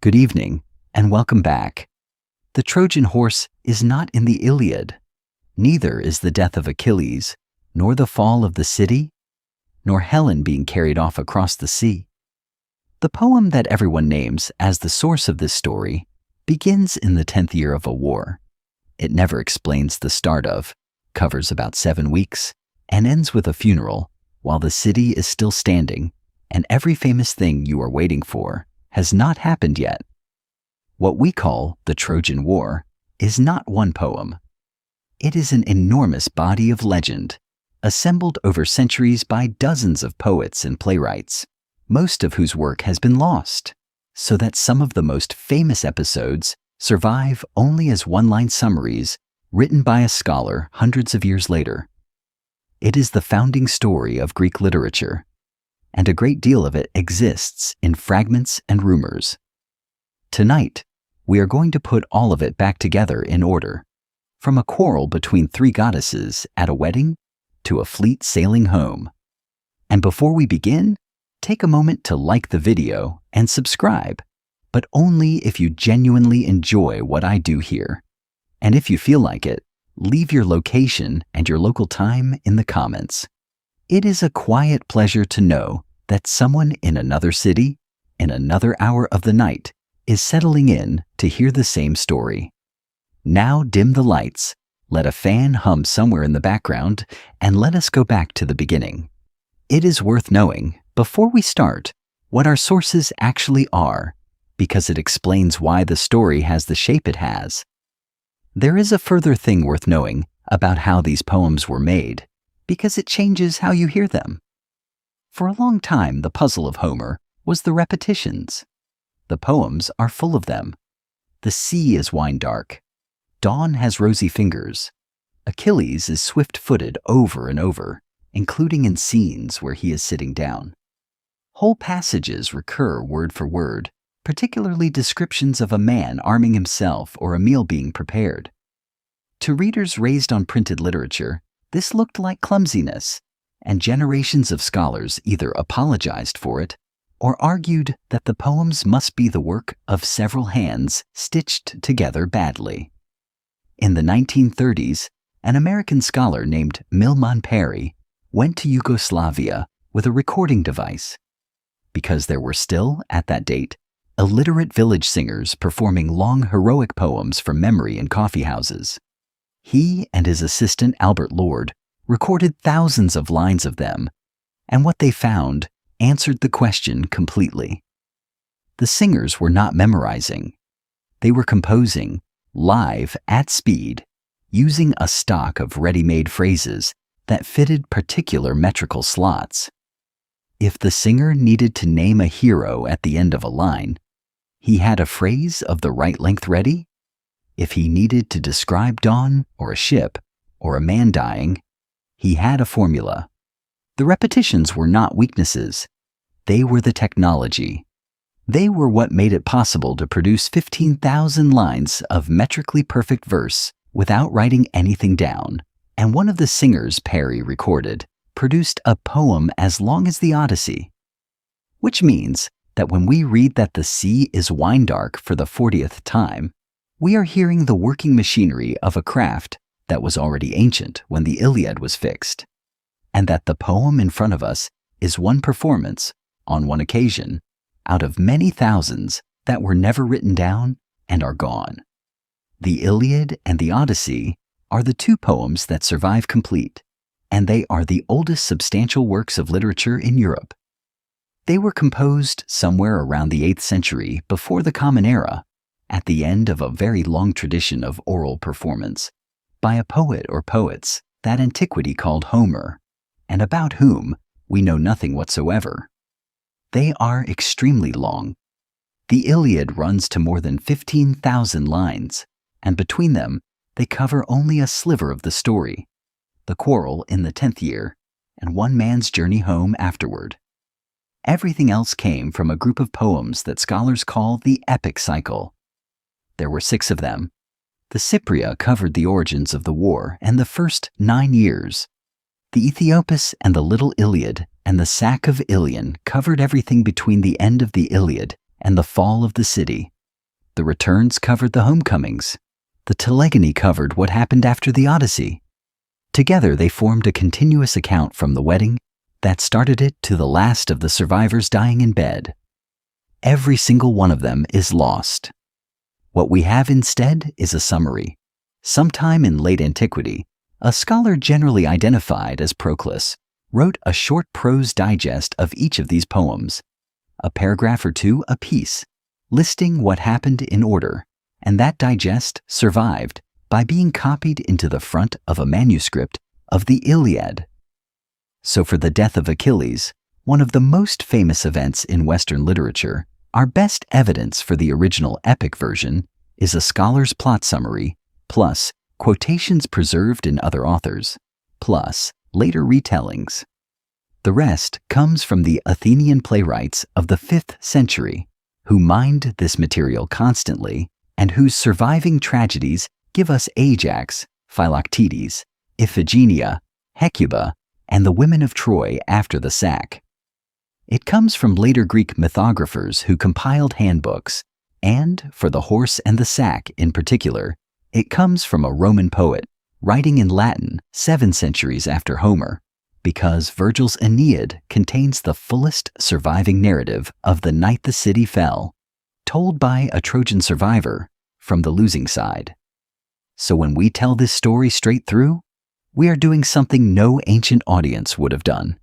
Good evening, and welcome back. The Trojan horse is not in the Iliad. Neither is the death of Achilles, nor the fall of the city, nor Helen being carried off across the sea. The poem that everyone names as the source of this story begins in the 10th year of a war. It never explains the start of, covers about 7 weeks, and ends with a funeral while the city is still standing and every famous thing you are waiting for has not happened yet. What we call the Trojan War is not one poem. It is an enormous body of legend, assembled over centuries by dozens of poets and playwrights, most of whose work has been lost, so that some of the most famous episodes survive only as one-line summaries written by a scholar hundreds of years later. It is the founding story of Greek literature, and a great deal of it exists in fragments and rumors. Tonight, we are going to put all of it back together in order, from a quarrel between 3 goddesses at a wedding to a fleet sailing home. And before we begin, take a moment to like the video and subscribe, but only if you genuinely enjoy what I do here. And if you feel like it, leave your location and your local time in the comments. It is a quiet pleasure to know that someone in another city, in another hour of the night, is settling in to hear the same story. Now dim the lights, let a fan hum somewhere in the background, and let us go back to the beginning. It is worth knowing, before we start, what our sources actually are, because it explains why the story has the shape it has. There is a further thing worth knowing about how these poems were made, because it changes how you hear them. For a long time, the puzzle of Homer was the repetitions. The poems are full of them. The sea is wine dark. Dawn has rosy fingers. Achilles is swift-footed over and over, including in scenes where he is sitting down. Whole passages recur word for word, particularly descriptions of a man arming himself or a meal being prepared. To readers raised on printed literature, this looked like clumsiness, and generations of scholars either apologized for it or argued that the poems must be the work of several hands stitched together badly. In the 1930s, an American scholar named Milman Parry went to Yugoslavia with a recording device. Because there were still, at that date, illiterate village singers performing long heroic poems from memory in coffee houses. He and his assistant Albert Lord recorded thousands of lines of them, and what they found answered the question completely. The singers were not memorizing. They were composing, live at speed, using a stock of ready-made phrases that fitted particular metrical slots. If the singer needed to name a hero at the end of a line, he had a phrase of the right length ready. If he needed to describe dawn or a ship or a man dying, he had a formula. The repetitions were not weaknesses. They were the technology. They were what made it possible to produce 15,000 lines of metrically perfect verse without writing anything down. And one of the singers Parry recorded produced a poem as long as the Odyssey. Which means that when we read that the sea is wine dark for the 40th time, we are hearing the working machinery of a craft that was already ancient when the Iliad was fixed, and that the poem in front of us is one performance, on one occasion, out of many thousands that were never written down and are gone. The Iliad and the Odyssey are the 2 poems that survive complete, and they are the oldest substantial works of literature in Europe. They were composed somewhere around the 8th century before the Common Era, at the end of a very long tradition of oral performance, by a poet or poets that antiquity called Homer, and about whom we know nothing whatsoever. They are extremely long. The Iliad runs to more than 15,000 lines, and between them, they cover only a sliver of the story, the quarrel in the 10th year, and one man's journey home afterward. Everything else came from a group of poems that scholars call the epic cycle. There were 6 of them. The Cypria covered the origins of the war and the first 9 years. The Aethiopus and the Little Iliad and the Sack of Ilion covered everything between the end of the Iliad and the fall of the city. The returns covered the homecomings. The telegony covered what happened after the Odyssey. Together they formed a continuous account from the wedding that started it to the last of the survivors dying in bed. Every single one of them is lost. What we have instead is a summary. Sometime in late antiquity, a scholar generally identified as Proclus wrote a short prose digest of each of these poems, a paragraph or two apiece, listing what happened in order, and that digest survived by being copied into the front of a manuscript of the Iliad. So for the death of Achilles, one of the most famous events in Western literature, our best evidence for the original epic version is a scholar's plot summary, plus quotations preserved in other authors, plus later retellings. The rest comes from the Athenian playwrights of the 5th century, who mined this material constantly and whose surviving tragedies give us Ajax, Philoctetes, Iphigenia, Hecuba, and the women of Troy after the sack. It comes from later Greek mythographers who compiled handbooks, and, for the horse and the sack in particular, it comes from a Roman poet writing in Latin 7 centuries after Homer, because Virgil's Aeneid contains the fullest surviving narrative of the night the city fell, told by a Trojan survivor from the losing side. So when we tell this story straight through, we are doing something no ancient audience would have done.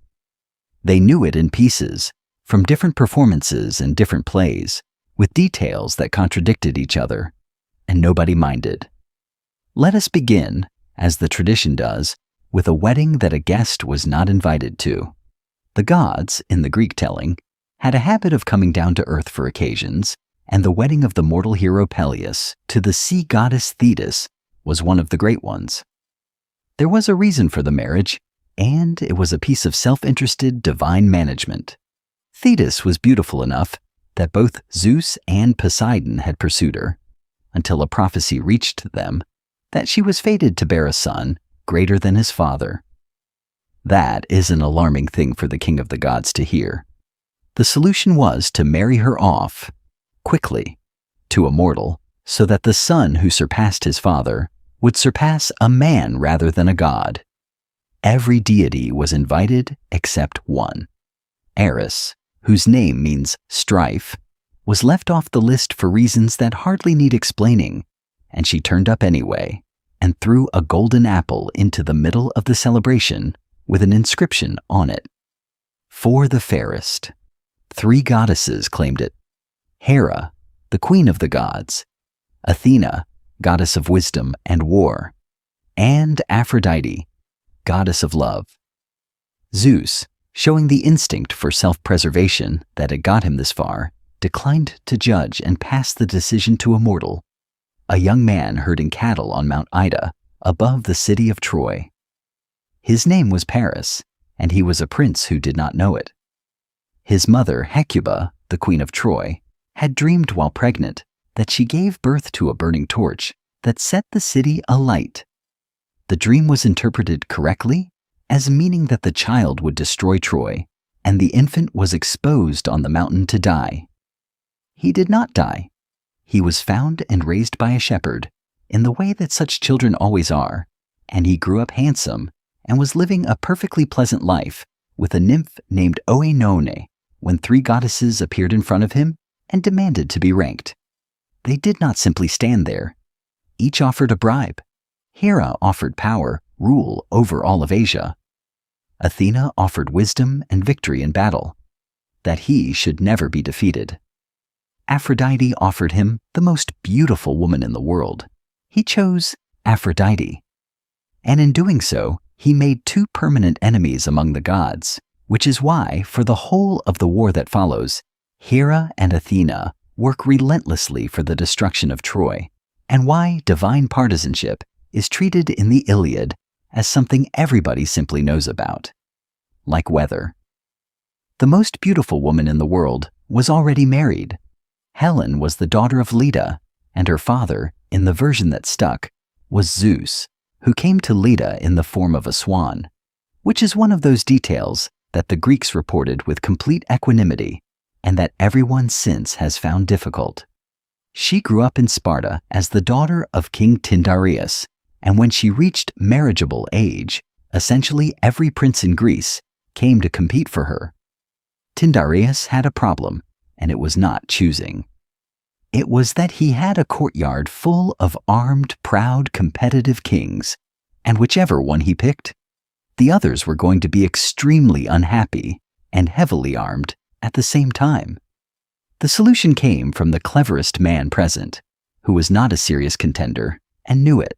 They knew it in pieces, from different performances and different plays, with details that contradicted each other, and nobody minded. Let us begin, as the tradition does, with a wedding that a guest was not invited to. The gods, in the Greek telling, had a habit of coming down to earth for occasions, and the wedding of the mortal hero Peleus to the sea goddess Thetis was one of the great ones. There was a reason for the marriage, and it was a piece of self-interested divine management. Thetis was beautiful enough that both Zeus and Poseidon had pursued her, until a prophecy reached them that she was fated to bear a son greater than his father. That is an alarming thing for the king of the gods to hear. The solution was to marry her off, quickly, to a mortal, so that the son who surpassed his father would surpass a man rather than a god. Every deity was invited except one. Eris, whose name means strife, was left off the list for reasons that hardly need explaining, and she turned up anyway and threw a golden apple into the middle of the celebration with an inscription on it. For the fairest. 3 goddesses claimed it. Hera, the queen of the gods, Athena, goddess of wisdom and war, and Aphrodite, goddess of love. Zeus, showing the instinct for self-preservation that had got him this far, declined to judge and passed the decision to a mortal, a young man herding cattle on Mount Ida, above the city of Troy. His name was Paris, and he was a prince who did not know it. His mother, Hecuba, the queen of Troy, had dreamed while pregnant that she gave birth to a burning torch that set the city alight. The dream was interpreted correctly as meaning that the child would destroy Troy, and the infant was exposed on the mountain to die. He did not die. He was found and raised by a shepherd, in the way that such children always are, and he grew up handsome and was living a perfectly pleasant life with a nymph named Oenone when 3 goddesses appeared in front of him and demanded to be ranked. They did not simply stand there. Each offered a bribe. Hera offered power, rule over all of Asia. Athena offered wisdom and victory in battle, that he should never be defeated. Aphrodite offered him the most beautiful woman in the world. He chose Aphrodite. And in doing so, he made 2 permanent enemies among the gods, which is why, for the whole of the war that follows, Hera and Athena work relentlessly for the destruction of Troy, and why divine partisanship is treated in the Iliad as something everybody simply knows about, like weather. The most beautiful woman in the world was already married. Helen was the daughter of Leda, and her father, in the version that stuck, was Zeus, who came to Leda in the form of a swan, which is one of those details that the Greeks reported with complete equanimity and that everyone since has found difficult. She grew up in Sparta as the daughter of King Tyndareus, and when she reached marriageable age, essentially every prince in Greece came to compete for her. Tyndareus had a problem, and it was not choosing. It was that he had a courtyard full of armed, proud, competitive kings, and whichever one he picked, the others were going to be extremely unhappy and heavily armed at the same time. The solution came from the cleverest man present, who was not a serious contender and knew it.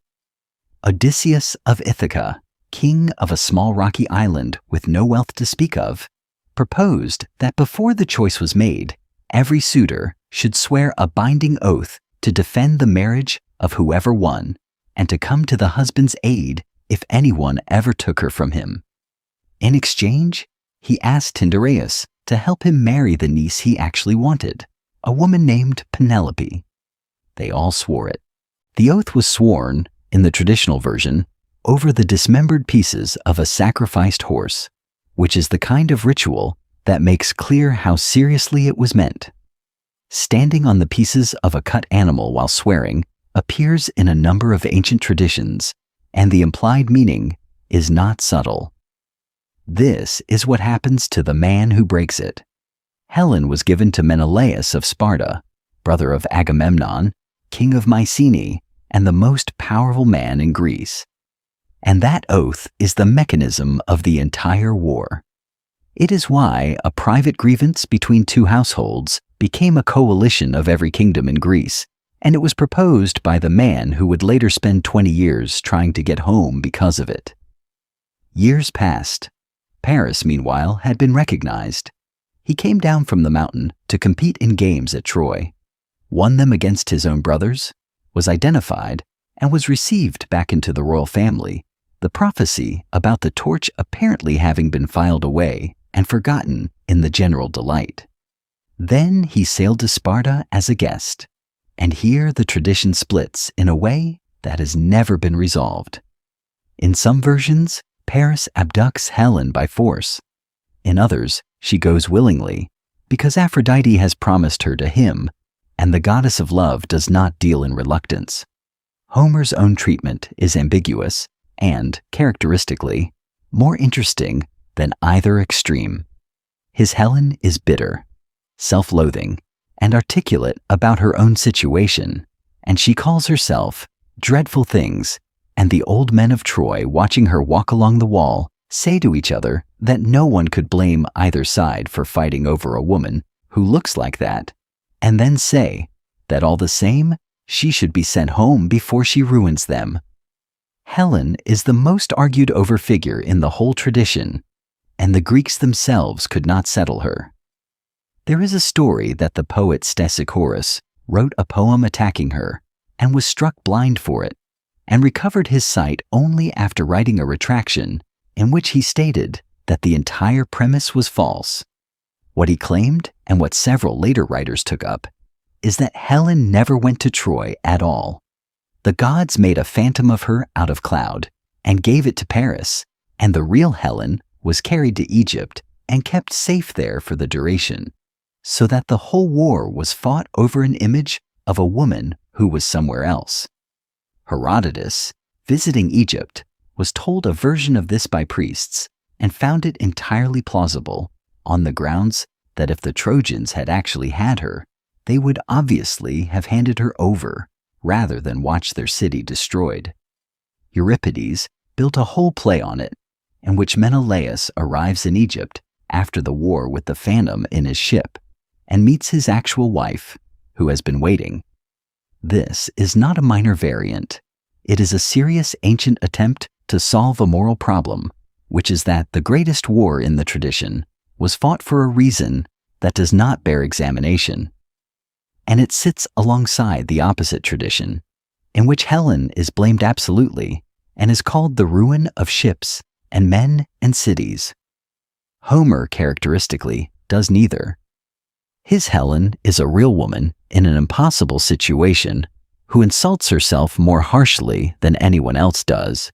Odysseus of Ithaca, king of a small rocky island with no wealth to speak of, proposed that before the choice was made, every suitor should swear a binding oath to defend the marriage of whoever won and to come to the husband's aid if anyone ever took her from him. In exchange, he asked Tyndareus to help him marry the niece he actually wanted, a woman named Penelope. They all swore it. The oath was sworn, in the traditional version, over the dismembered pieces of a sacrificed horse, which is the kind of ritual that makes clear how seriously it was meant. Standing on the pieces of a cut animal while swearing appears in a number of ancient traditions, and the implied meaning is not subtle. This is what happens to the man who breaks it. Helen was given to Menelaus of Sparta, brother of Agamemnon, king of Mycenae, and the most powerful man in Greece. And that oath is the mechanism of the entire war. It is why a private grievance between two households became a coalition of every kingdom in Greece, and it was proposed by the man who would later spend 20 years trying to get home because of it. Years passed. Paris, meanwhile, had been recognized. He came down from the mountain to compete in games at Troy, won them against his own brothers, was identified, and was received back into the royal family, the prophecy about the torch apparently having been filed away and forgotten in the general delight. Then he sailed to Sparta as a guest, and here the tradition splits in a way that has never been resolved. In some versions, Paris abducts Helen by force. In others, she goes willingly, because Aphrodite has promised her to him, and the goddess of love does not deal in reluctance. Homer's own treatment is ambiguous and, characteristically, more interesting than either extreme. His Helen is bitter, self-loathing, and articulate about her own situation, and she calls herself dreadful things, and the old men of Troy watching her walk along the wall say to each other that no one could blame either side for fighting over a woman who looks like that, and then say that all the same, she should be sent home before she ruins them. Helen is the most argued over figure in the whole tradition, and the Greeks themselves could not settle her. There is a story that the poet Stesichorus wrote a poem attacking her and was struck blind for it, and recovered his sight only after writing a retraction in which he stated that the entire premise was false. What he claimed, and what several later writers took up, is that Helen never went to Troy at all. The gods made a phantom of her out of cloud and gave it to Paris, and the real Helen was carried to Egypt and kept safe there for the duration, so that the whole war was fought over an image of a woman who was somewhere else. Herodotus, visiting Egypt, was told a version of this by priests and found it entirely plausible on the grounds that if the Trojans had actually had her, they would obviously have handed her over rather than watch their city destroyed. Euripides built a whole play on it, in which Menelaus arrives in Egypt after the war with the Phantom in his ship and meets his actual wife, who has been waiting. This is not a minor variant. It is a serious ancient attempt to solve a moral problem, which is that the greatest war in the tradition was fought for a reason that does not bear examination. And it sits alongside the opposite tradition, in which Helen is blamed absolutely and is called the ruin of ships and men and cities. Homer, characteristically, does neither. His Helen is a real woman in an impossible situation who insults herself more harshly than anyone else does,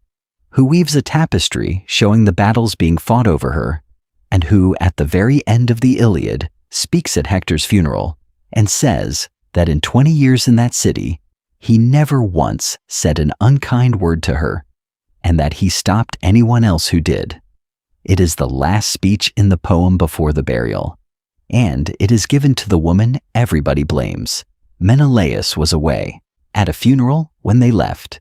who weaves a tapestry showing the battles being fought over her, and who, at the very end of the Iliad, speaks at Hector's funeral and says that in 20 years in that city, he never once said an unkind word to her, and that he stopped anyone else who did. It is the last speech in the poem before the burial, and it is given to the woman everybody blames. Menelaus was away, at a funeral when they left.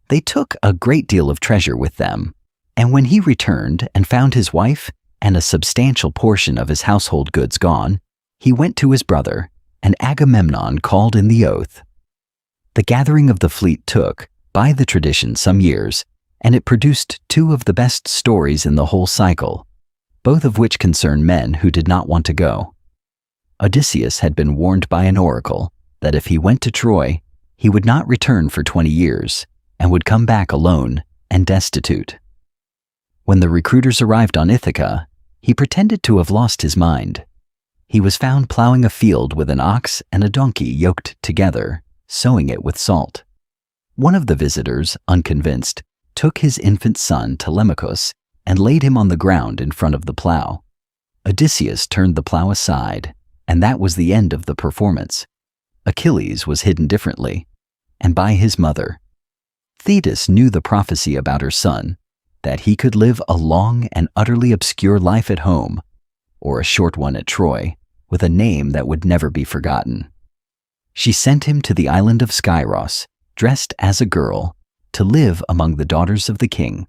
They took a great deal of treasure with them, and when he returned and found his wife and a substantial portion of his household goods gone, he went to his brother, and Agamemnon called in the oath. The gathering of the fleet took, by the tradition, some years, and it produced two of the best stories in the whole cycle, both of which concern men who did not want to go. Odysseus had been warned by an oracle that if he went to Troy, he would not return for 20 years and would come back alone and destitute. When the recruiters arrived on Ithaca, he pretended to have lost his mind. He was found plowing a field with an ox and a donkey yoked together, sowing it with salt. One of the visitors, unconvinced, took his infant son Telemachus and laid him on the ground in front of the plow. Odysseus turned the plow aside, and that was the end of the performance. Achilles was hidden differently, and by his mother. Thetis knew the prophecy about her son, that he could live a long and utterly obscure life at home, or a short one at Troy, with a name that would never be forgotten. She sent him to the island of Skyros, dressed as a girl, to live among the daughters of the king.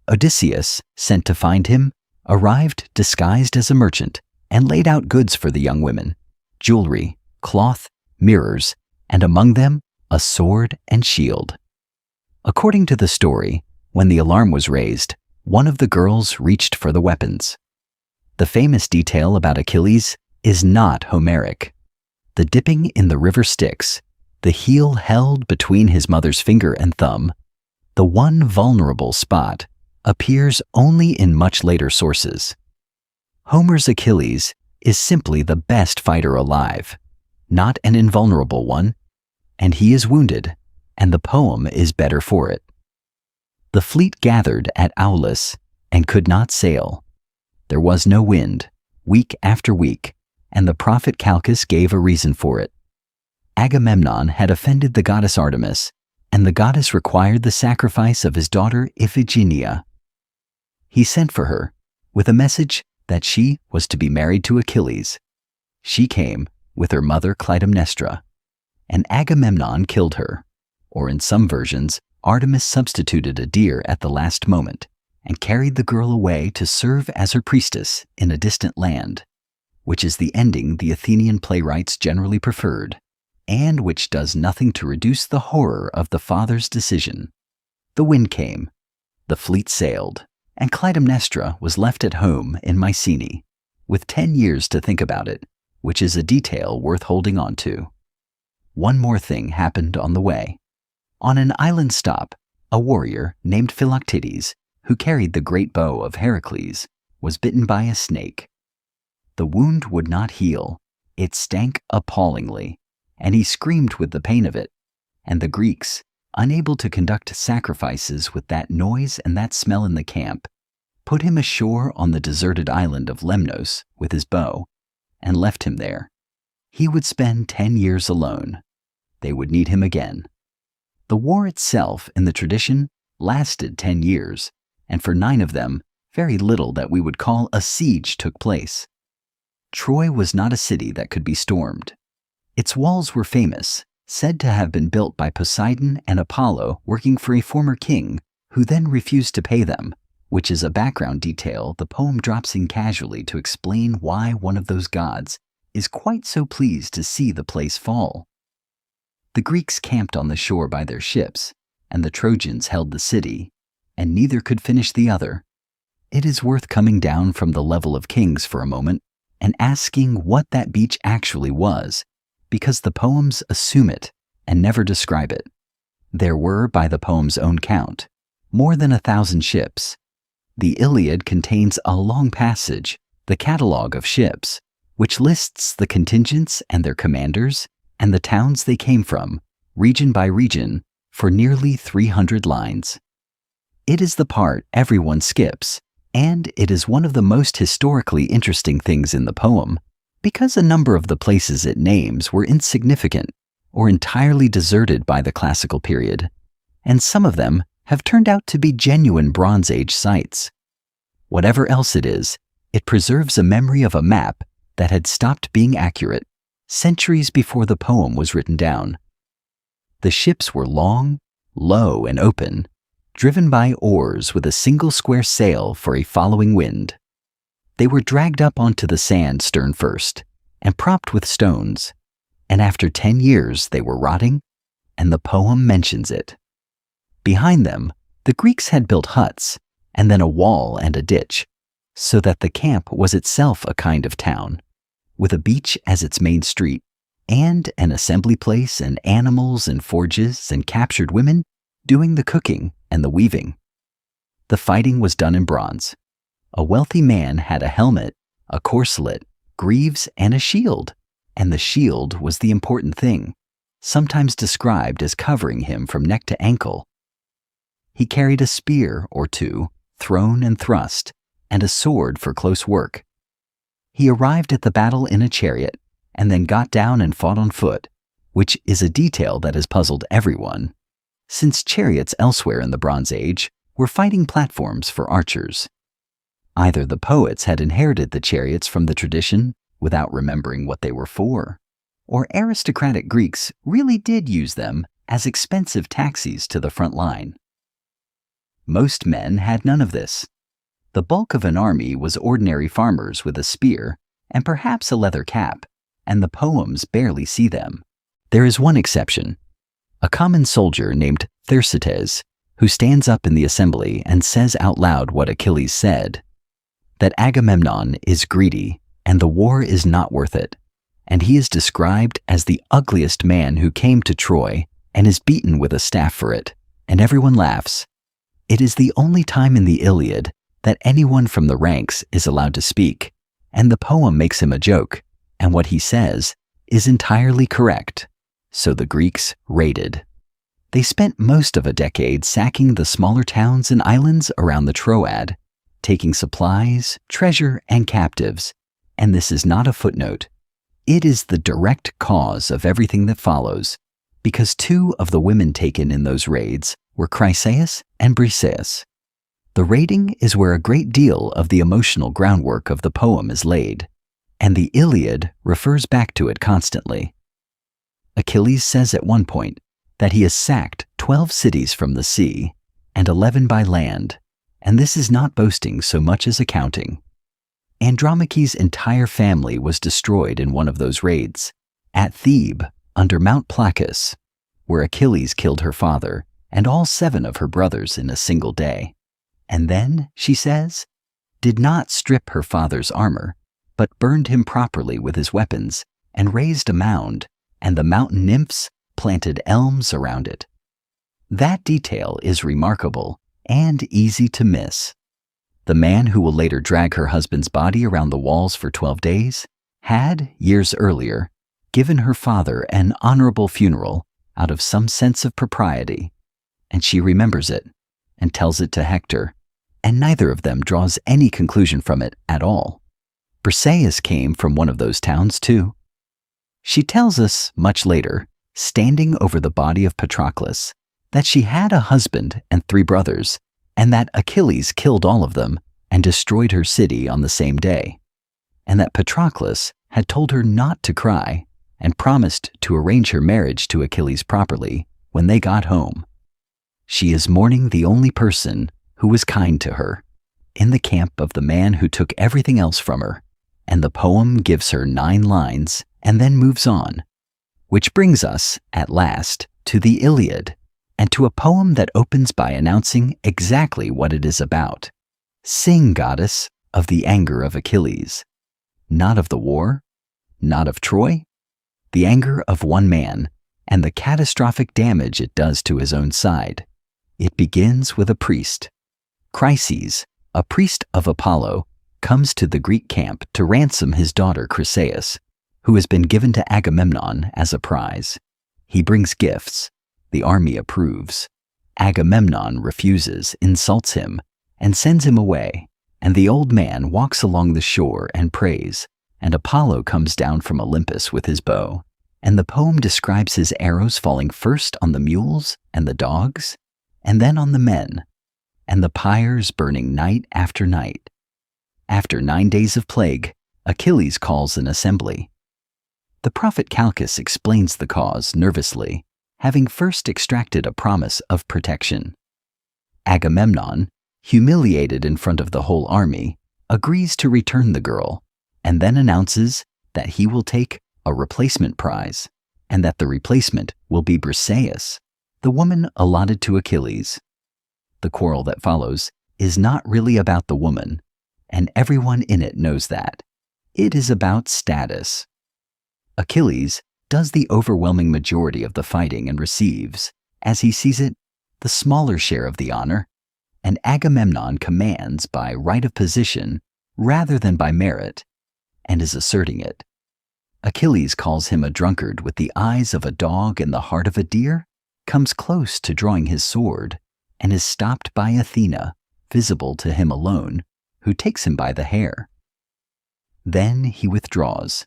Odysseus, sent to find him, arrived disguised as a merchant and laid out goods for the young women, jewelry, cloth, mirrors, and among them a sword and shield. According to the story, when the alarm was raised, one of the girls reached for the weapons. The famous detail about Achilles is not Homeric. The dipping in the river Styx, the heel held between his mother's finger and thumb, the one vulnerable spot, appears only in much later sources. Homer's Achilles is simply the best fighter alive, not an invulnerable one, and he is wounded, and the poem is better for it. The fleet gathered at Aulis and could not sail. There was no wind, week after week, and the prophet Calchas gave a reason for it. Agamemnon had offended the goddess Artemis, and the goddess required the sacrifice of his daughter Iphigenia. He sent for her, with a message that she was to be married to Achilles. She came with her mother Clytemnestra, and Agamemnon killed her, or in some versions, Artemis substituted a deer at the last moment and carried the girl away to serve as her priestess in a distant land, which is the ending the Athenian playwrights generally preferred, and which does nothing to reduce the horror of the father's decision. The wind came, the fleet sailed, and Clytemnestra was left at home in Mycenae, with 10 years to think about it, which is a detail worth holding on to. One more thing happened on the way. On an island stop, a warrior named Philoctetes, who carried the great bow of Heracles, was bitten by a snake. The wound would not heal, it stank appallingly, and he screamed with the pain of it, and the Greeks, unable to conduct sacrifices with that noise and that smell in the camp, put him ashore on the deserted island of Lemnos with his bow, and left him there. He would spend 10 years alone. They would need him again. The war itself, in the tradition, lasted 10 years, and for 9 of them, very little that we would call a siege took place. Troy was not a city that could be stormed. Its walls were famous, said to have been built by Poseidon and Apollo working for a former king who then refused to pay them, which is a background detail the poem drops in casually to explain why one of those gods is quite so pleased to see the place fall. The Greeks camped on the shore by their ships, and the Trojans held the city, and neither could finish the other. It is worth coming down from the level of kings for a moment and asking what that beach actually was, because the poems assume it and never describe it. There were, by the poem's own count, more than 1,000 ships. The Iliad contains a long passage, the catalogue of ships, which lists the contingents and their commanders and the towns they came from, region by region, for nearly 300 lines. It is the part everyone skips, and it is one of the most historically interesting things in the poem, because a number of the places it names were insignificant or entirely deserted by the classical period, and some of them have turned out to be genuine Bronze Age sites. Whatever else it is, it preserves a memory of a map that had stopped being accurate centuries before the poem was written down. The ships were long, low, and open, driven by oars with a single square sail for a following wind. They were dragged up onto the sand stern first and propped with stones, and after 10 years they were rotting, and the poem mentions it. Behind them, the Greeks had built huts, and then a wall and a ditch, so that the camp was itself a kind of town, with a beach as its main street, and an assembly place and animals and forges and captured women doing the cooking and the weaving. The fighting was done in bronze. A wealthy man had a helmet, a corselet, greaves, and a shield, and the shield was the important thing, sometimes described as covering him from neck to ankle. He carried a spear or two, thrown and thrust, and a sword for close work. He arrived at the battle in a chariot, and then got down and fought on foot, which is a detail that has puzzled everyone, since chariots elsewhere in the Bronze Age were fighting platforms for archers. Either the poets had inherited the chariots from the tradition without remembering what they were for, or aristocratic Greeks really did use them as expensive taxis to the front line. Most men had none of this. The bulk of an army was ordinary farmers with a spear and perhaps a leather cap, and the poems barely see them. There is one exception, a common soldier named Thersites, who stands up in the assembly and says out loud what Achilles said, that Agamemnon is greedy and the war is not worth it, and he is described as the ugliest man who came to Troy and is beaten with a staff for it, and everyone laughs. It is the only time in the Iliad that anyone from the ranks is allowed to speak, and the poem makes him a joke, and what he says is entirely correct. So the Greeks raided. They spent most of a decade sacking the smaller towns and islands around the Troad, taking supplies, treasure, and captives, and this is not a footnote. It is the direct cause of everything that follows, because 2 of the women taken in those raids were Chryseis and Briseis. The raiding is where a great deal of the emotional groundwork of the poem is laid, and the Iliad refers back to it constantly. Achilles says at one point that he has sacked 12 cities from the sea and 11 by land, and this is not boasting so much as accounting. Andromache's entire family was destroyed in one of those raids, at Thebe, under Mount Placus, where Achilles killed her father and all 7 of her brothers in a single day. And then, she says, did not strip her father's armor, but burned him properly with his weapons and raised a mound, and the mountain nymphs planted elms around it. That detail is remarkable and easy to miss. The man who will later drag her husband's body around the walls for 12 days had, years earlier, given her father an honorable funeral out of some sense of propriety, and she remembers it and tells it to Hector, and neither of them draws any conclusion from it at all. Briseis came from one of those towns too. She tells us, much later, standing over the body of Patroclus, that she had a husband and 3 brothers, and that Achilles killed all of them and destroyed her city on the same day, and that Patroclus had told her not to cry and promised to arrange her marriage to Achilles properly when they got home. She is mourning the only person who was kind to her, in the camp of the man who took everything else from her, and the poem gives her 9 lines and then moves on, which brings us, at last, to the Iliad, and to a poem that opens by announcing exactly what it is about. Sing, goddess, of the anger of Achilles. Not of the war, not of Troy, the anger of one man, and the catastrophic damage it does to his own side. It begins with a priest. Chryses, a priest of Apollo, comes to the Greek camp to ransom his daughter Chryseis, who has been given to Agamemnon as a prize. He brings gifts. The army approves. Agamemnon refuses, insults him, and sends him away, and the old man walks along the shore and prays, and Apollo comes down from Olympus with his bow, and the poem describes his arrows falling first on the mules and the dogs, and then on the men, and the pyres burning night after night. After 9 days of plague, Achilles calls an assembly. The prophet Calchas explains the cause nervously, having first extracted a promise of protection. Agamemnon, humiliated in front of the whole army, agrees to return the girl, and then announces that he will take a replacement prize, and that the replacement will be Briseis, the woman allotted to Achilles. The quarrel that follows is not really about the woman, and everyone in it knows that. It is about status. Achilles does the overwhelming majority of the fighting and receives, as he sees it, the smaller share of the honor, and Agamemnon commands by right of position rather than by merit, and is asserting it. Achilles calls him a drunkard with the eyes of a dog and the heart of a deer, comes close to drawing his sword, and is stopped by Athena, visible to him alone, who takes him by the hair. Then he withdraws.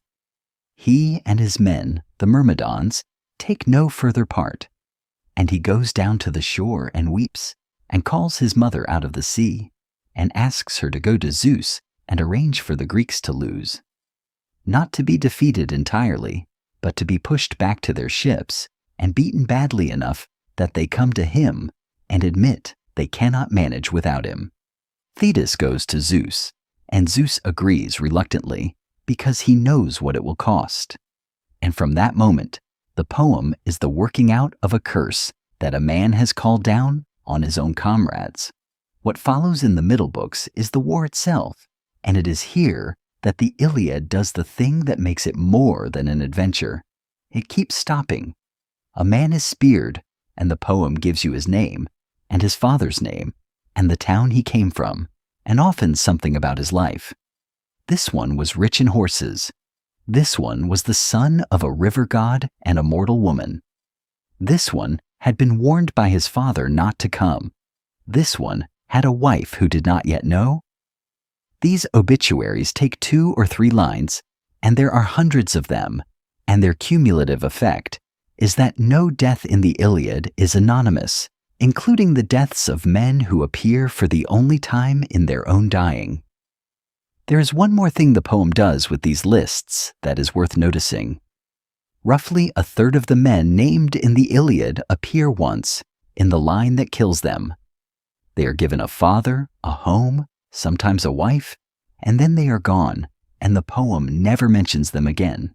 He and his men, the Myrmidons, take no further part, and he goes down to the shore and weeps, and calls his mother out of the sea, and asks her to go to Zeus and arrange for the Greeks to lose. Not to be defeated entirely, but to be pushed back to their ships and beaten badly enough that they come to him and admit they cannot manage without him. Thetis goes to Zeus, and Zeus agrees reluctantly because he knows what it will cost. And from that moment, the poem is the working out of a curse that a man has called down on his own comrades. What follows in the middle books is the war itself, and it is here that the Iliad does the thing that makes it more than an adventure. It keeps stopping. A man is speared, and the poem gives you his name, and his father's name, and the town he came from, and often something about his life. This one was rich in horses. This one was the son of a river god and a mortal woman. This one had been warned by his father not to come. This one had a wife who did not yet know. These obituaries take 2 or 3 lines, and there are hundreds of them, and their cumulative effect is that no death in the Iliad is anonymous, including the deaths of men who appear for the only time in their own dying. There is one more thing the poem does with these lists that is worth noticing. Roughly a third of the men named in the Iliad appear once in the line that kills them. They are given a father, a home, sometimes a wife, and then they are gone, and the poem never mentions them again.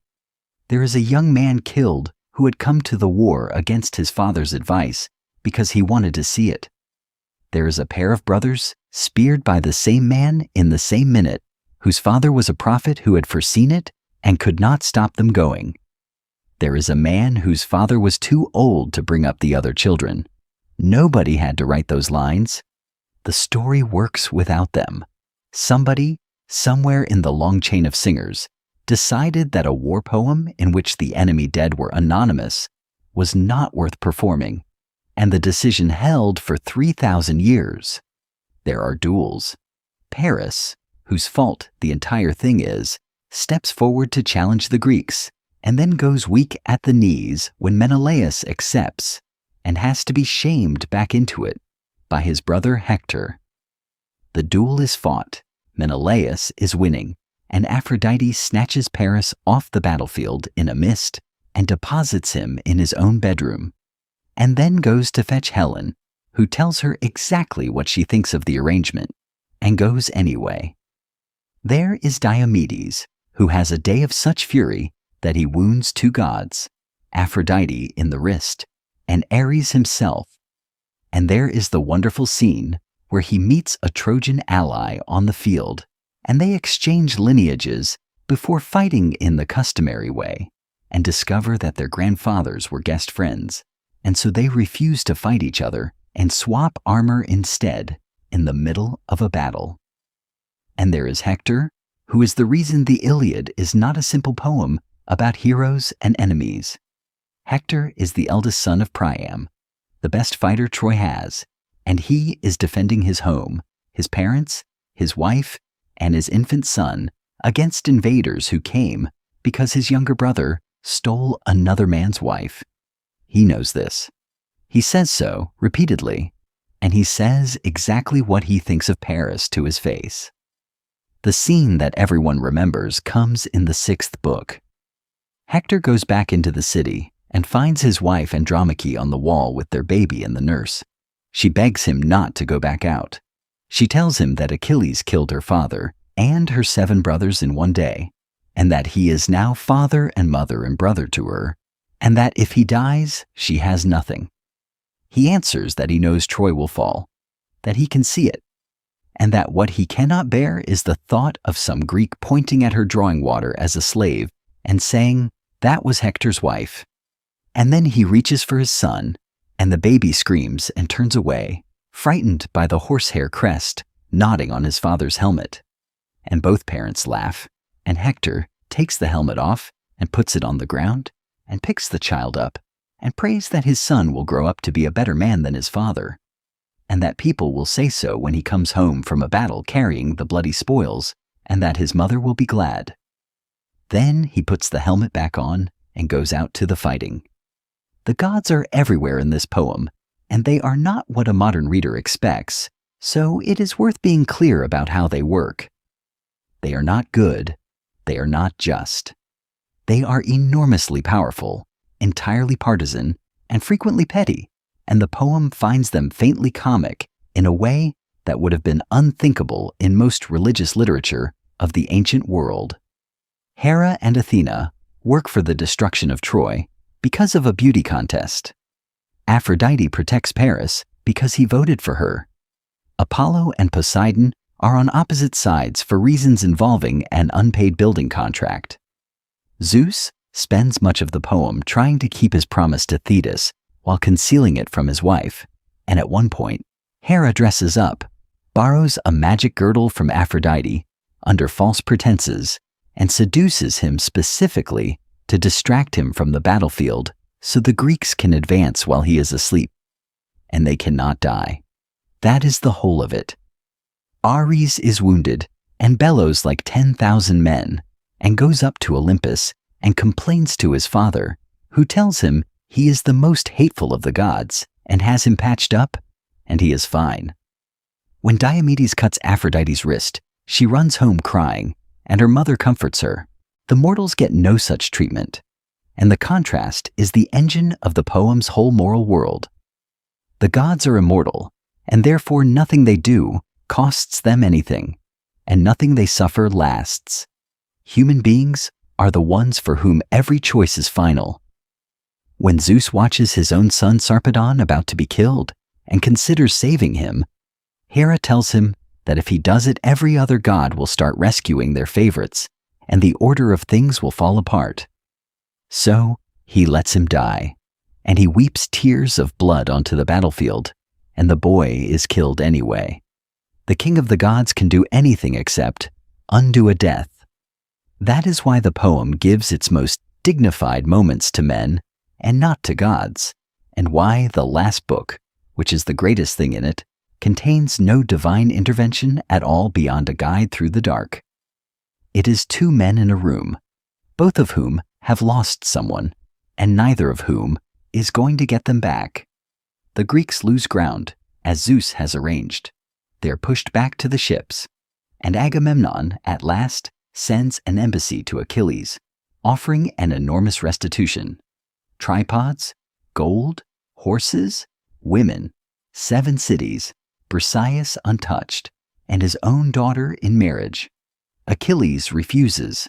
There is a young man killed who had come to the war against his father's advice because he wanted to see it. There is a pair of brothers speared by the same man in the same minute, whose father was a prophet who had foreseen it and could not stop them going. There is a man whose father was too old to bring up the other children. Nobody had to write those lines. The story works without them. Somebody, somewhere in the long chain of singers, decided that a war poem in which the enemy dead were anonymous was not worth performing, and the decision held for 3,000 years. There are duels. Paris, whose fault the entire thing is, steps forward to challenge the Greeks, and then goes weak at the knees when Menelaus accepts, and has to be shamed back into it by his brother Hector. The duel is fought, Menelaus is winning, and Aphrodite snatches Paris off the battlefield in a mist and deposits him in his own bedroom, and then goes to fetch Helen, who tells her exactly what she thinks of the arrangement, and goes anyway. There is Diomedes, who has a day of such fury that he wounds 2 gods, Aphrodite in the wrist, and Ares himself. And there is the wonderful scene where he meets a Trojan ally on the field, and they exchange lineages before fighting in the customary way, and discover that their grandfathers were guest friends, and so they refuse to fight each other and swap armor instead in the middle of a battle. And there is Hector, who is the reason the Iliad is not a simple poem about heroes and enemies. Hector is the eldest son of Priam, the best fighter Troy has, and he is defending his home, his parents, his wife, and his infant son against invaders who came because his younger brother stole another man's wife. He knows this. He says so repeatedly, and he says exactly what he thinks of Paris to his face. The scene that everyone remembers comes in the 6th book. Hector goes back into the city and finds his wife Andromache on the wall with their baby and the nurse. She begs him not to go back out. She tells him that Achilles killed her father and her 7 brothers in one day, and that he is now father and mother and brother to her, and that if he dies, she has nothing. He answers that he knows Troy will fall, that he can see it, and that what he cannot bear is the thought of some Greek pointing at her drawing water as a slave and saying, "That was Hector's wife." And then he reaches for his son, and the baby screams and turns away, frightened by the horsehair crest nodding on his father's helmet. And both parents laugh, and Hector takes the helmet off and puts it on the ground and picks the child up and prays that his son will grow up to be a better man than his father, and that people will say so when he comes home from a battle carrying the bloody spoils, and that his mother will be glad. Then he puts the helmet back on and goes out to the fighting. The gods are everywhere in this poem, and they are not what a modern reader expects, so it is worth being clear about how they work. They are not good. They are not just. They are enormously powerful, entirely partisan, and frequently petty, and the poem finds them faintly comic in a way that would have been unthinkable in most religious literature of the ancient world. Hera and Athena work for the destruction of Troy because of a beauty contest. Aphrodite protects Paris because he voted for her. Apollo and Poseidon are on opposite sides for reasons involving an unpaid building contract. Zeus spends much of the poem trying to keep his promise to Thetis while concealing it from his wife, and at one point, Hera dresses up, borrows a magic girdle from Aphrodite under false pretenses, and seduces him specifically to distract him from the battlefield so the Greeks can advance while he is asleep. And they cannot die. That is the whole of it. Ares is wounded and bellows like 10,000 men and goes up to Olympus and complains to his father, who tells him he is the most hateful of the gods and has him patched up, and he is fine. When Diomedes cuts Aphrodite's wrist, she runs home crying, and her mother comforts her. The mortals get no such treatment, and the contrast is the engine of the poem's whole moral world. The gods are immortal, and therefore nothing they do costs them anything, and nothing they suffer lasts. Human beings are the ones for whom every choice is final. When Zeus watches his own son Sarpedon about to be killed and considers saving him, Hera tells him that if he does it, every other god will start rescuing their favorites, and the order of things will fall apart. So he lets him die, and he weeps tears of blood onto the battlefield, and the boy is killed anyway. The king of the gods can do anything except undo a death. That is why the poem gives its most dignified moments to men and not to gods, and why the last book, which is the greatest thing in it, contains no divine intervention at all beyond a guide through the dark. It is 2 men in a room, both of whom have lost someone, and neither of whom is going to get them back. The Greeks lose ground, as Zeus has arranged. They are pushed back to the ships, and Agamemnon, at last, sends an embassy to Achilles, offering an enormous restitution. Tripods, gold, horses, women, 7 cities, Briseis untouched, and his own daughter in marriage. Achilles refuses,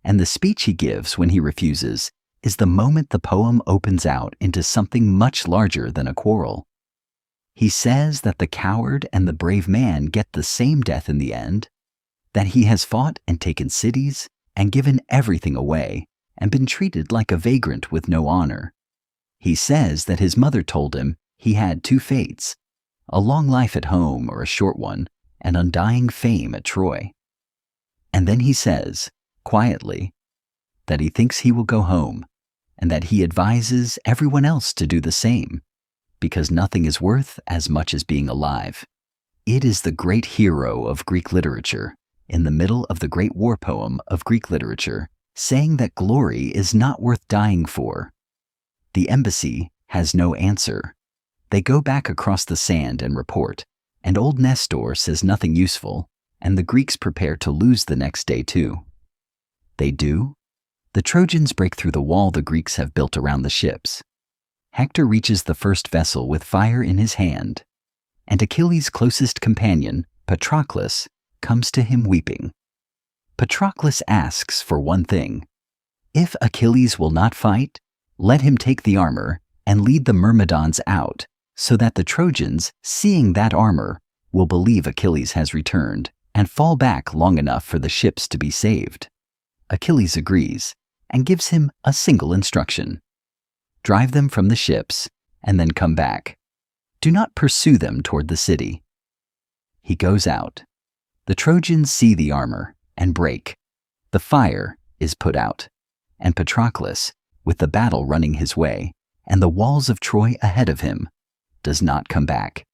and the speech he gives when he refuses is the moment the poem opens out into something much larger than a quarrel. He says that the coward and the brave man get the same death in the end, that he has fought and taken cities and given everything away and been treated like a vagrant with no honor. He says that his mother told him he had 2 fates, a long life at home or a short one, and undying fame at Troy. And then he says, quietly, that he thinks he will go home, and that he advises everyone else to do the same, because nothing is worth as much as being alive. It is the great hero of Greek literature, in the middle of the great war poem of Greek literature, saying that glory is not worth dying for. The embassy has no answer. They go back across the sand and report, and old Nestor says nothing useful, and the Greeks prepare to lose the next day too. They do. The Trojans break through the wall the Greeks have built around the ships. Hector reaches the first vessel with fire in his hand, and Achilles' closest companion, Patroclus, comes to him weeping. Patroclus asks for one thing. If Achilles will not fight, let him take the armor and lead the Myrmidons out, so that the Trojans, seeing that armor, will believe Achilles has returned and fall back long enough for the ships to be saved. Achilles agrees and gives him a single instruction. Drive them from the ships and then come back. Do not pursue them toward the city. He goes out. The Trojans see the armor and break. The fire is put out, and Patroclus, with the battle running his way and the walls of Troy ahead of him, does not come back.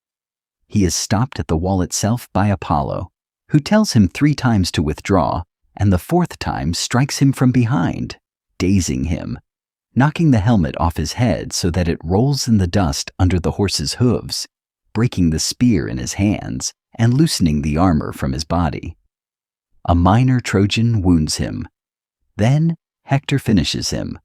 He is stopped at the wall itself by Apollo, who tells him 3 times to withdraw, and the 4th time strikes him from behind, dazing him, knocking the helmet off his head so that it rolls in the dust under the horse's hooves, breaking the spear in his hands and loosening the armor from his body. A minor Trojan wounds him. Then Hector finishes him,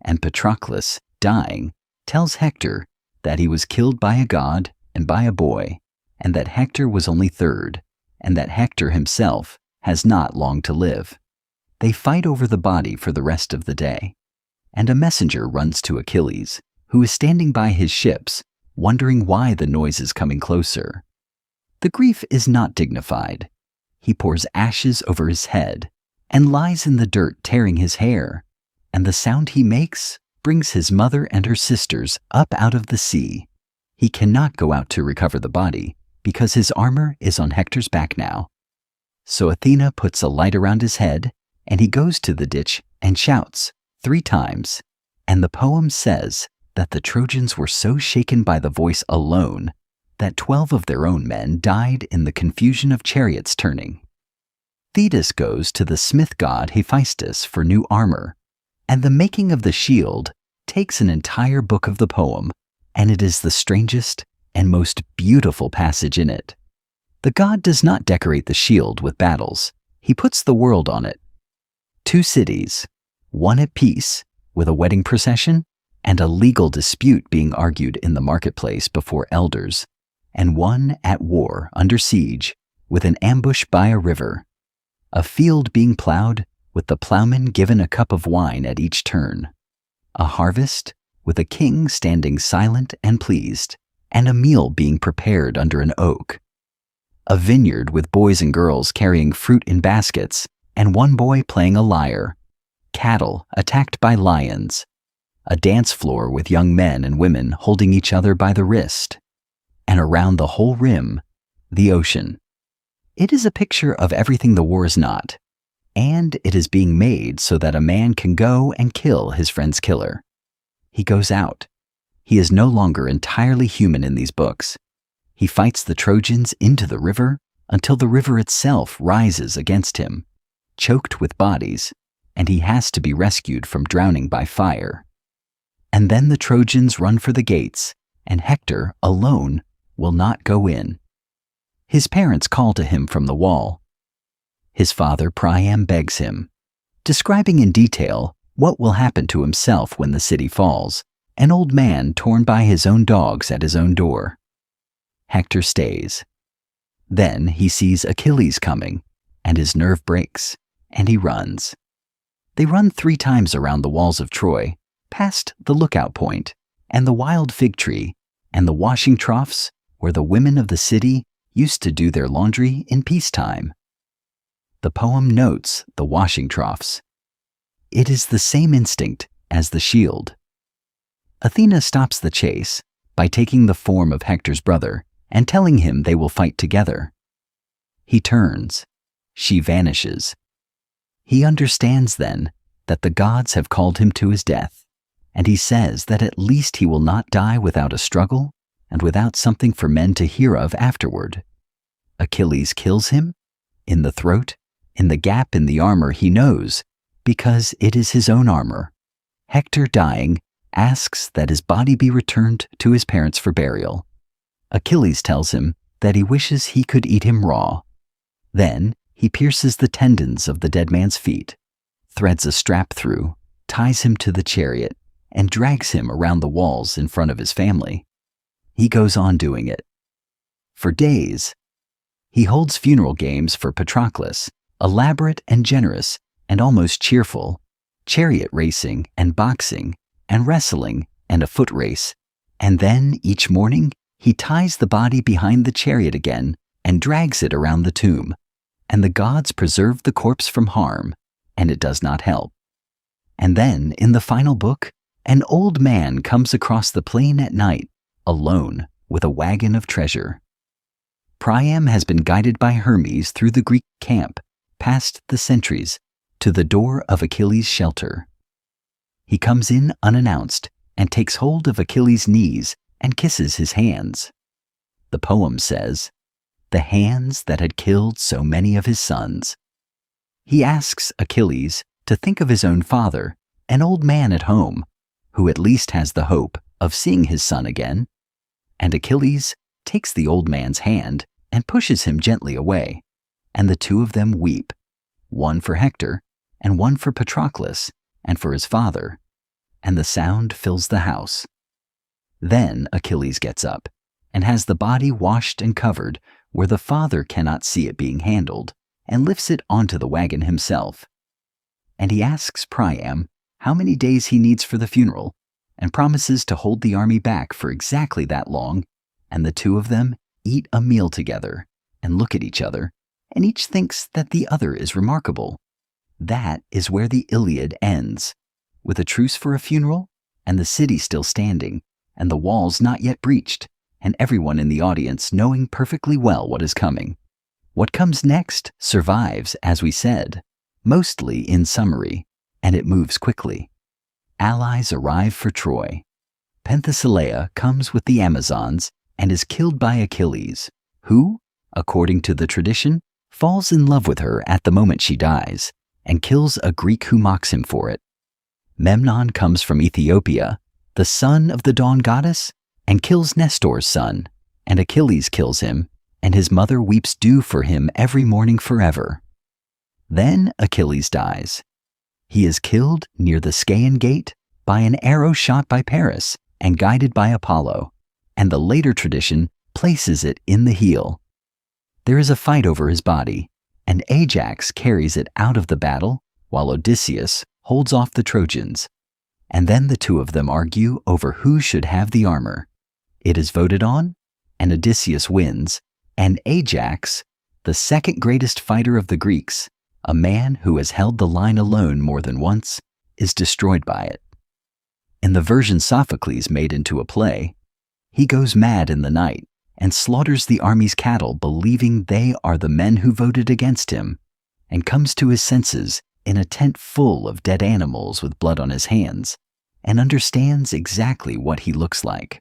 and Patroclus, dying, tells Hector that he was killed by a god and by a boy, and that Hector was only 3rd, and that Hector himself has not long to live. They fight over the body for the rest of the day, and a messenger runs to Achilles, who is standing by his ships, wondering why the noise is coming closer. The grief is not dignified. He pours ashes over his head and lies in the dirt tearing his hair, and the sound he makes brings his mother and her sisters up out of the sea. He cannot go out to recover the body because his armor is on Hector's back now. So Athena puts a light around his head, and he goes to the ditch and shouts 3 times, and the poem says that the Trojans were so shaken by the voice alone that 12 of their own men died in the confusion of chariots turning. Thetis goes to the smith god Hephaestus for new armor, and the making of the shield takes an entire book of the poem, and it is the strangest and most beautiful passage in it. The god does not decorate the shield with battles. He puts the world on it. 2 cities, one at peace, with a wedding procession, and a legal dispute being argued in the marketplace before elders, and one at war under siege, with an ambush by a river. A field being plowed, with the plowman given a cup of wine at each turn. A harvest, with a king standing silent and pleased, and a meal being prepared under an oak. A vineyard with boys and girls carrying fruit in baskets, and one boy playing a lyre. Cattle attacked by lions. A dance floor with young men and women holding each other by the wrist. And around the whole rim, the ocean. It is a picture of everything the war is not, and it is being made so that a man can go and kill his friend's killer. He goes out. He is no longer entirely human in these books. He fights the Trojans into the river until the river itself rises against him, choked with bodies, and he has to be rescued from drowning by fire. And then the Trojans run for the gates, and Hector, alone, will not go in. His parents call to him from the wall. His father Priam begs him, describing in detail what will happen to himself when the city falls, an old man torn by his own dogs at his own door. Hector stays. Then he sees Achilles coming, and his nerve breaks, and he runs. They run 3 times around the walls of Troy, past the lookout point, and the wild fig tree, and the washing troughs where the women of the city used to do their laundry in peacetime. The poem notes the washing troughs. It is the same instinct as the shield. Athena stops the chase by taking the form of Hector's brother and telling him they will fight together. He turns. She vanishes. He understands then that the gods have called him to his death, and he says that at least he will not die without a struggle and without something for men to hear of afterward. Achilles kills him in the throat In the gap in the armor he knows, because it is his own armor. Hector, dying, asks that his body be returned to his parents for burial. Achilles tells him that he wishes he could eat him raw. Then he pierces the tendons of the dead man's feet, threads a strap through, ties him to the chariot, and drags him around the walls in front of his family. He goes on doing it. For days, he holds funeral games for Patroclus, elaborate and generous and almost cheerful, chariot racing and boxing and wrestling and a foot race, and then each morning he ties the body behind the chariot again and drags it around the tomb, and the gods preserve the corpse from harm, and it does not help. And then, in the final book, an old man comes across the plain at night, alone, with a wagon of treasure. Priam has been guided by Hermes through the Greek camp, past the sentries, to the door of Achilles' shelter. He comes in unannounced and takes hold of Achilles' knees and kisses his hands. The poem says, "The hands that had killed so many of his sons." He asks Achilles to think of his own father, an old man at home, who at least has the hope of seeing his son again. And Achilles takes the old man's hand and pushes him gently away, and the two of them weep, one for Hector, and one for Patroclus, and for his father, and the sound fills the house. Then Achilles gets up, and has the body washed and covered where the father cannot see it being handled, and lifts it onto the wagon himself. And he asks Priam how many days he needs for the funeral, and promises to hold the army back for exactly that long, and the two of them eat a meal together, and look at each other, and each thinks that the other is remarkable. That is where the Iliad ends, with a truce for a funeral, and the city still standing, and the walls not yet breached, and everyone in the audience knowing perfectly well what is coming. What comes next survives, as we said, mostly in summary, and it moves quickly. Allies arrive for Troy. Penthesilea comes with the Amazons and is killed by Achilles, who, according to the tradition, falls in love with her at the moment she dies, and kills a Greek who mocks him for it. Memnon comes from Ethiopia, the son of the dawn goddess, and kills Nestor's son, and Achilles kills him, and his mother weeps dew for him every morning forever. Then Achilles dies. He is killed near the Scaean gate by an arrow shot by Paris and guided by Apollo, and the later tradition places it in the heel. There is a fight over his body, and Ajax carries it out of the battle while Odysseus holds off the Trojans, and then the two of them argue over who should have the armor. It is voted on, and Odysseus wins, and Ajax, the second greatest fighter of the Greeks, a man who has held the line alone more than once, is destroyed by it. In the version Sophocles made into a play, he goes mad in the night and slaughters the army's cattle, believing they are the men who voted against him, and comes to his senses in a tent full of dead animals with blood on his hands, and understands exactly what he looks like.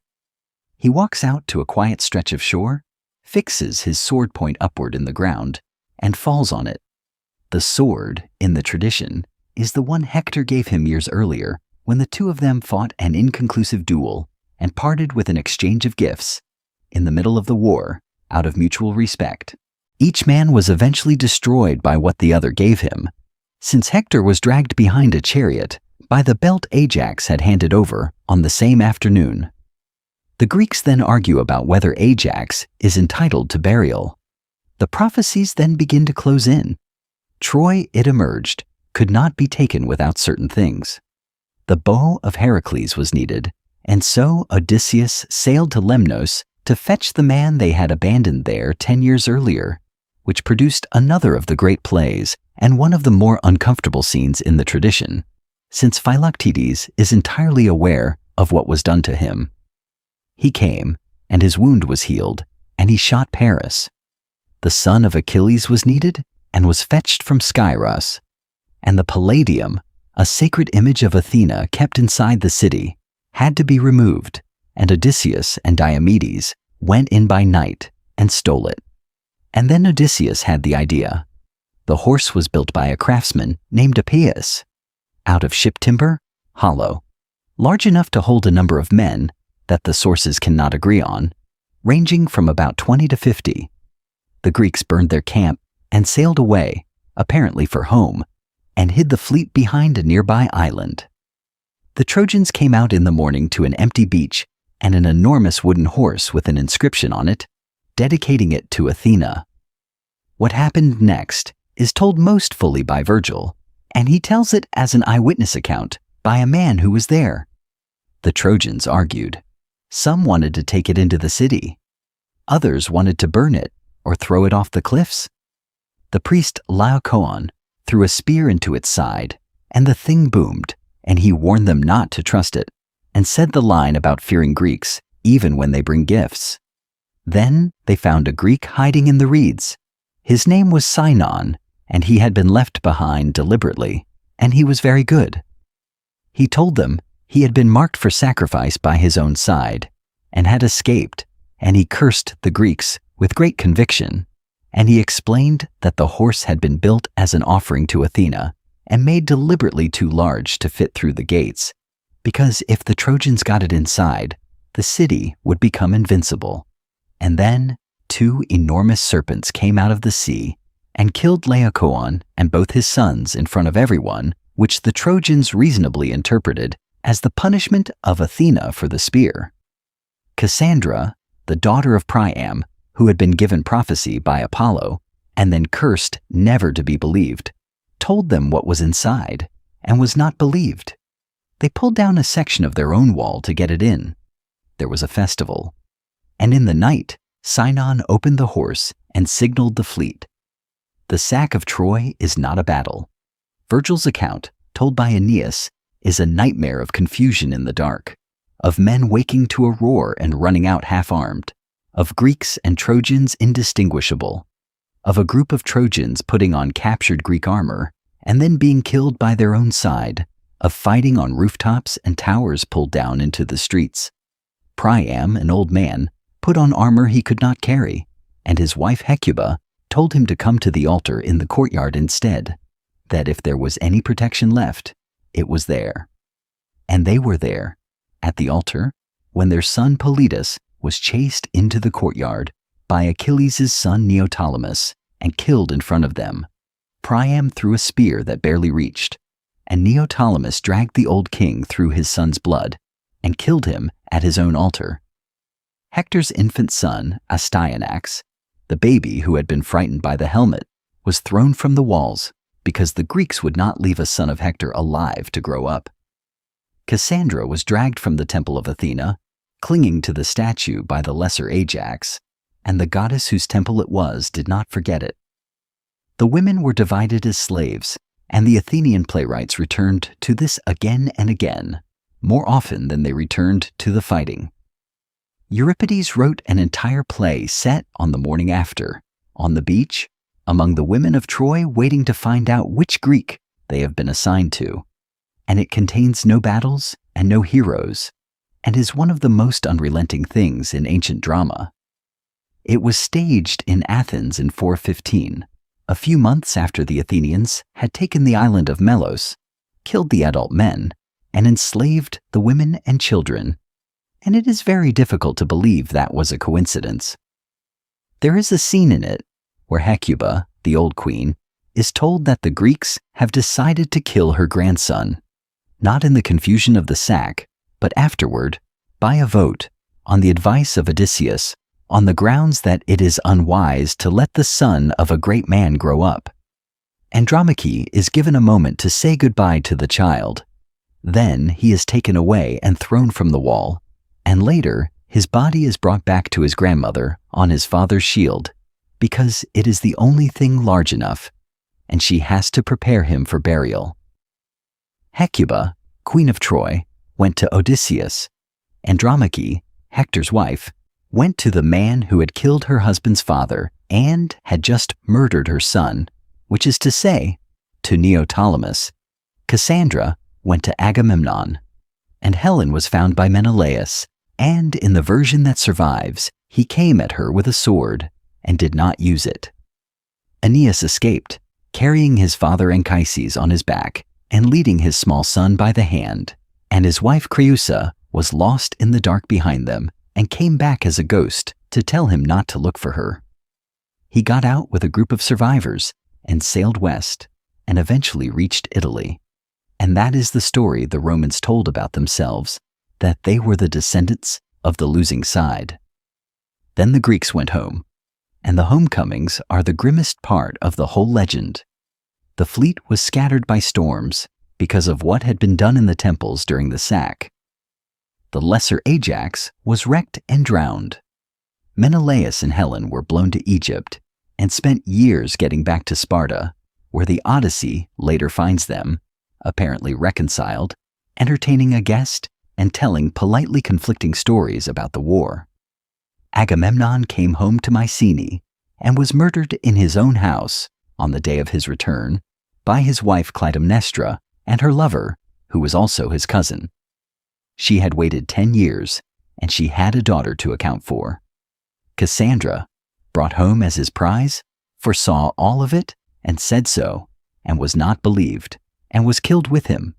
He walks out to a quiet stretch of shore, fixes his sword point upward in the ground, and falls on it. The sword, in the tradition, is the one Hector gave him years earlier when the two of them fought an inconclusive duel and parted with an exchange of gifts. In the middle of the war, out of mutual respect, each man was eventually destroyed by what the other gave him, since Hector was dragged behind a chariot by the belt Ajax had handed over on the same afternoon. The Greeks then argue about whether Ajax is entitled to burial. The prophecies then begin to close in. Troy, it emerged, could not be taken without certain things. The bow of Heracles was needed, and so Odysseus sailed to Lemnos to fetch the man they had abandoned there 10 years earlier, which produced another of the great plays and one of the more uncomfortable scenes in the tradition, since Philoctetes is entirely aware of what was done to him. He came, and his wound was healed, and he shot Paris. The son of Achilles was needed and was fetched from Scyros, and the Palladium, a sacred image of Athena kept inside the city, had to be removed, and Odysseus and Diomedes went in by night and stole it. And then Odysseus had the idea. The horse was built by a craftsman named Achilles, out of ship timber, hollow, large enough to hold a number of men that the sources cannot agree on, ranging from about 20 to 50. The Greeks burned their camp and sailed away, apparently for home, and hid the fleet behind a nearby island. The Trojans came out in the morning to an empty beach and an enormous wooden horse with an inscription on it, dedicating it to Athena. What happened next is told most fully by Virgil, and he tells it as an eyewitness account by a man who was there. The Trojans argued. Some wanted to take it into the city. Others wanted to burn it or throw it off the cliffs. The priest Laocoon threw a spear into its side, and the thing boomed, and he warned them not to trust it, and said the line about fearing Greeks, even when they bring gifts. Then they found a Greek hiding in the reeds. His name was Sinon, and he had been left behind deliberately, and he was very good. He told them he had been marked for sacrifice by his own side, and had escaped, and he cursed the Greeks with great conviction, and he explained that the horse had been built as an offering to Athena, and made deliberately too large to fit through the gates, because if the Trojans got it inside, the city would become invincible. And then 2 enormous serpents came out of the sea and killed Laocoon and both his sons in front of everyone, which the Trojans reasonably interpreted as the punishment of Athena for the spear. Cassandra, the daughter of Priam, who had been given prophecy by Apollo and then cursed never to be believed, told them what was inside and was not believed. They pulled down a section of their own wall to get it in. There was a festival, and in the night Sinon opened the horse and signaled the fleet. The sack of Troy is not a battle. Virgil's account, told by Aeneas, is a nightmare of confusion in the dark, of men waking to a roar and running out half-armed, of Greeks and Trojans indistinguishable, of a group of Trojans putting on captured Greek armor and then being killed by their own side, of fighting on rooftops and towers pulled down into the streets. Priam, an old man, put on armor he could not carry, and his wife Hecuba told him to come to the altar in the courtyard instead, that if there was any protection left, it was there. And they were there, at the altar, when their son Politus was chased into the courtyard by Achilles' son Neoptolemus and killed in front of them. Priam threw a spear that barely reached, and Neoptolemus dragged the old king through his son's blood and killed him at his own altar. Hector's infant son, Astyanax, the baby who had been frightened by the helmet, was thrown from the walls because the Greeks would not leave a son of Hector alive to grow up. Cassandra was dragged from the temple of Athena, clinging to the statue by the lesser Ajax, and the goddess whose temple it was did not forget it. The women were divided as slaves, and the Athenian playwrights returned to this again and again, more often than they returned to the fighting. Euripides wrote an entire play set on the morning after, on the beach, among the women of Troy waiting to find out which Greek they have been assigned to, and it contains no battles and no heroes, and is one of the most unrelenting things in ancient drama. It was staged in Athens in 415, a few months after the Athenians had taken the island of Melos, killed the adult men, and enslaved the women and children, and it is very difficult to believe that was a coincidence. There is a scene in it where Hecuba, the old queen, is told that the Greeks have decided to kill her grandson, not in the confusion of the sack, but afterward, by a vote, on the advice of Odysseus, on the grounds that it is unwise to let the son of a great man grow up. Andromache is given a moment to say goodbye to the child. Then he is taken away and thrown from the wall, and later his body is brought back to his grandmother on his father's shield, because it is the only thing large enough, and she has to prepare him for burial. Hecuba, queen of Troy, went to Odysseus. Andromache, Hector's wife, went to the man who had killed her husband's father and had just murdered her son, which is to say, to Neoptolemus. Cassandra went to Agamemnon, and Helen was found by Menelaus, and in the version that survives, he came at her with a sword and did not use it. Aeneas escaped, carrying his father Anchises on his back and leading his small son by the hand, and his wife Creusa was lost in the dark behind them and came back as a ghost to tell him not to look for her. He got out with a group of survivors and sailed west and eventually reached Italy. And that is the story the Romans told about themselves, that they were the descendants of the losing side. Then the Greeks went home, and the homecomings are the grimmest part of the whole legend. The fleet was scattered by storms because of what had been done in the temples during the sack. The lesser Ajax was wrecked and drowned. Menelaus and Helen were blown to Egypt and spent years getting back to Sparta, where the Odyssey later finds them, apparently reconciled, entertaining a guest and telling politely conflicting stories about the war. Agamemnon came home to Mycenae and was murdered in his own house on the day of his return by his wife Clytemnestra and her lover, who was also his cousin. She had waited 10 years, and she had a daughter to account for. Cassandra, brought home as his prize, foresaw all of it and said so, and was not believed, and was killed with him.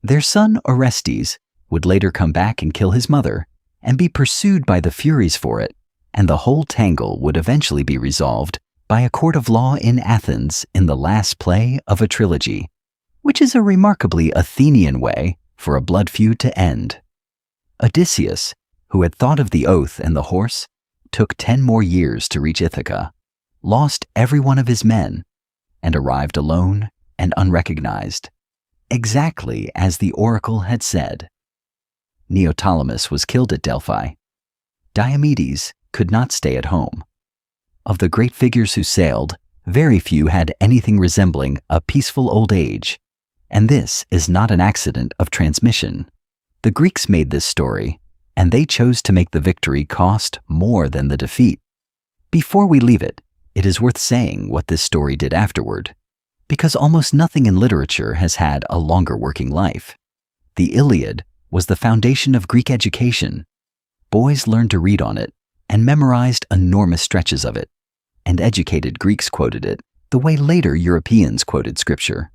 Their son Orestes would later come back and kill his mother, and be pursued by the Furies for it, and the whole tangle would eventually be resolved by a court of law in Athens in the last play of a trilogy, which is a remarkably Athenian way for a blood feud to end. Odysseus, who had thought of the oath and the horse, took 10 more years to reach Ithaca, lost every one of his men, and arrived alone and unrecognized, exactly as the oracle had said. Neoptolemus was killed at Delphi. Diomedes could not stay at home. Of the great figures who sailed, very few had anything resembling a peaceful old age, and this is not an accident of transmission. The Greeks made this story, and they chose to make the victory cost more than the defeat. Before we leave it, it is worth saying what this story did afterward, because almost nothing in literature has had a longer working life. The Iliad was the foundation of Greek education. Boys learned to read on it and memorized enormous stretches of it, and educated Greeks quoted it the way later Europeans quoted scripture.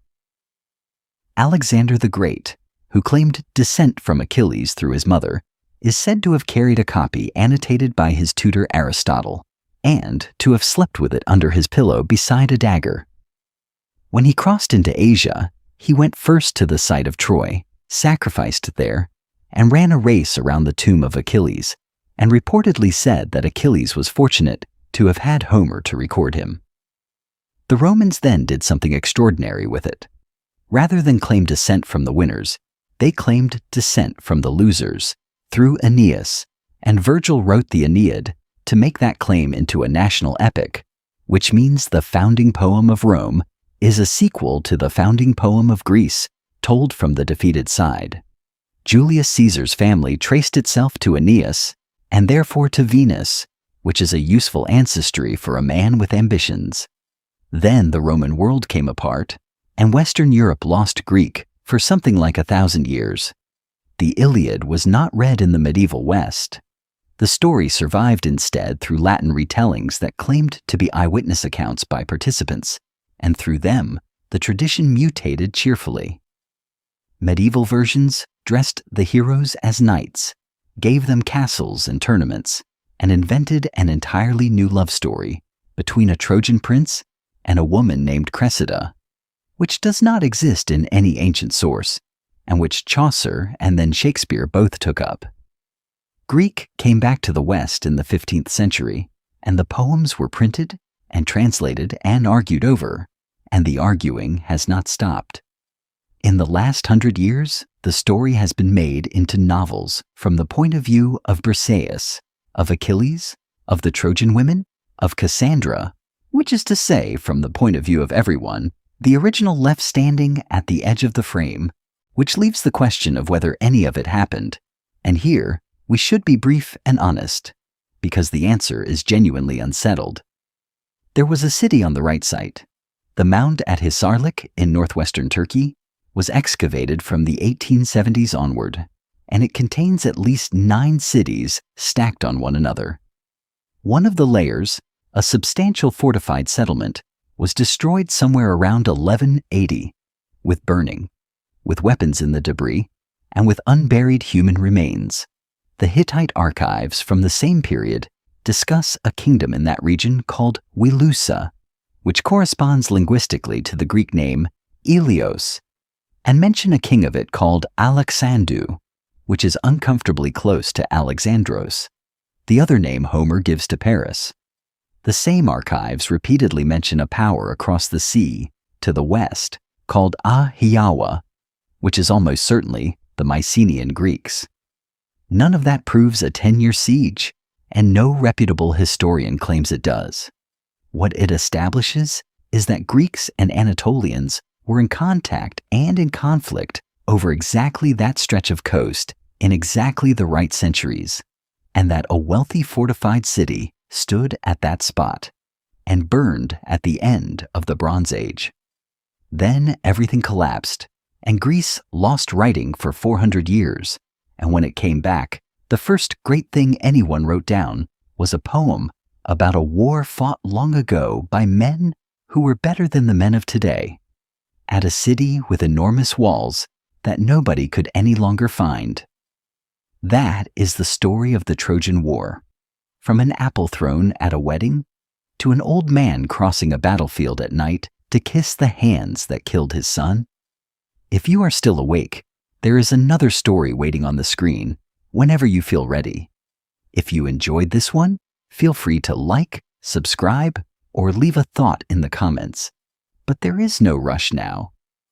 Alexander the Great, who claimed descent from Achilles through his mother, is said to have carried a copy annotated by his tutor Aristotle, and to have slept with it under his pillow beside a dagger. When he crossed into Asia, he went first to the site of Troy, sacrificed there, and ran a race around the tomb of Achilles, and reportedly said that Achilles was fortunate to have had Homer to record him. The Romans then did something extraordinary with it. Rather than claim descent from the winners, they claimed descent from the losers through Aeneas, and Virgil wrote the Aeneid to make that claim into a national epic, which means the founding poem of Rome is a sequel to the founding poem of Greece, told from the defeated side. Julius Caesar's family traced itself to Aeneas, and therefore to Venus, which is a useful ancestry for a man with ambitions. Then the Roman world came apart, and Western Europe lost Greek for something like 1,000 years. The Iliad was not read in the medieval West. The story survived instead through Latin retellings that claimed to be eyewitness accounts by participants, and through them, the tradition mutated cheerfully. Medieval versions dressed the heroes as knights, gave them castles and tournaments, and invented an entirely new love story between a Trojan prince and a woman named Cressida, which does not exist in any ancient source, and which Chaucer and then Shakespeare both took up. Greek came back to the West in the 15th century, and the poems were printed and translated and argued over, and the arguing has not stopped. In the last 100 years, the story has been made into novels from the point of view of Briseis, of Achilles, of the Trojan women, of Cassandra, which is to say, from the point of view of everyone, the original left standing at the edge of the frame, which leaves the question of whether any of it happened. And here, we should be brief and honest, because the answer is genuinely unsettled. There was a city on the right site. The mound at Hisarlik in northwestern Turkey was excavated from the 1870s onward, and it contains at least 9 cities stacked on one another. One of the layers, a substantial fortified settlement, was destroyed somewhere around 1180, with burning, with weapons in the debris, and with unburied human remains. The Hittite archives from the same period discuss a kingdom in that region called Wilusa, which corresponds linguistically to the Greek name Ilios, and mention a king of it called Alexandru, which is uncomfortably close to Alexandros, the other name Homer gives to Paris. The same archives repeatedly mention a power across the sea to the west called Ahiawa, which is almost certainly the Mycenaean Greeks. None of that proves a 10-year siege, and no reputable historian claims it does. What it establishes is that Greeks and Anatolians were in contact and in conflict over exactly that stretch of coast in exactly the right centuries, and that a wealthy fortified city stood at that spot and burned at the end of the Bronze Age. Then everything collapsed, and Greece lost writing for 400 years, and when it came back, the first great thing anyone wrote down was a poem about a war fought long ago by men who were better than the men of today, at a city with enormous walls that nobody could any longer find. That is the story of the Trojan War, from an apple thrown at a wedding to an old man crossing a battlefield at night to kiss the hands that killed his son. If you are still awake, there is another story waiting on the screen whenever you feel ready. If you enjoyed this one, feel free to like, subscribe, or leave a thought in the comments. But there is no rush now.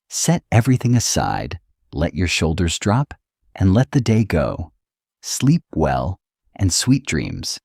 Set everything aside, let your shoulders drop, and let the day go. Sleep well, and sweet dreams.